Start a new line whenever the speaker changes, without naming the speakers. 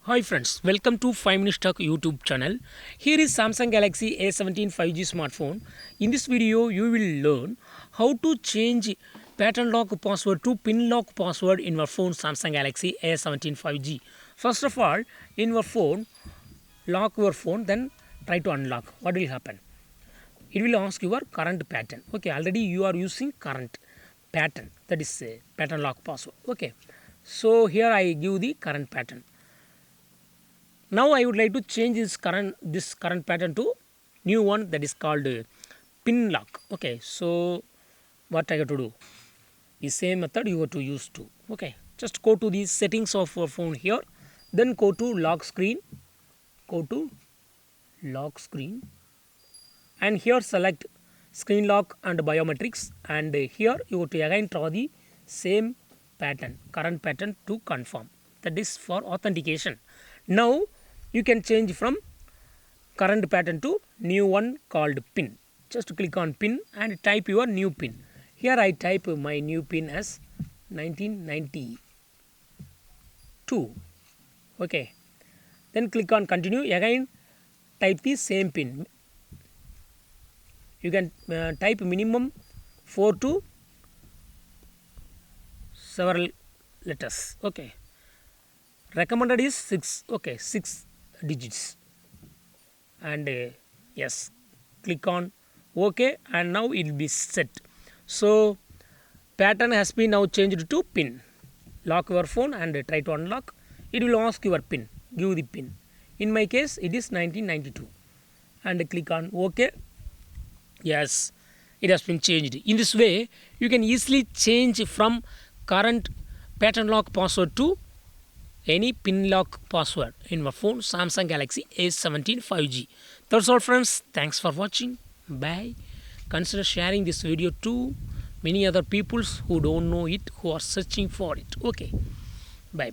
Hi friends, welcome to 5 Minutes Talk YouTube channel. Here is Samsung Galaxy A17 5G smartphone. In this video, you will learn how to change pattern lock password to pin lock password in your phone Samsung Galaxy A17 5G. First of all, in your phone, lock your phone, then try to unlock. What will happen? It will ask your current pattern. Okay, already you are using current pattern, that is pattern lock password. Okay, so here I give the current pattern. Now I would like to change this current pattern to new one, that is called pin lock. Okay, so what I have to do? The same method you have to use too. Okay, just go to the settings of your phone here, then go to lock screen, and here select screen lock and biometrics, and here you have to again draw the same pattern, current pattern, to confirm, that is for authentication. Now you can change from current pattern to new one called pin. Just click on pin and type your new pin. Here I type my new pin as 1992. Okay, then click on continue. Again type the same pin. You can type minimum 4 to several letters. Okay, recommended is 6. Okay, 6 digits, and yes, click on OK, and now it will be set. So pattern has been now changed to pin. Lock your phone and try to unlock. It will ask your pin. Give the pin. In my case it is 1992, and click on OK. Yes, it has been changed. In this way you can easily change from current pattern lock password to any pin lock password in your phone Samsung Galaxy A17 5G. That's all friends. Thanks for watching. Bye. Consider sharing this video to many other peoples who don't know it, who are searching for it. Okay. Bye.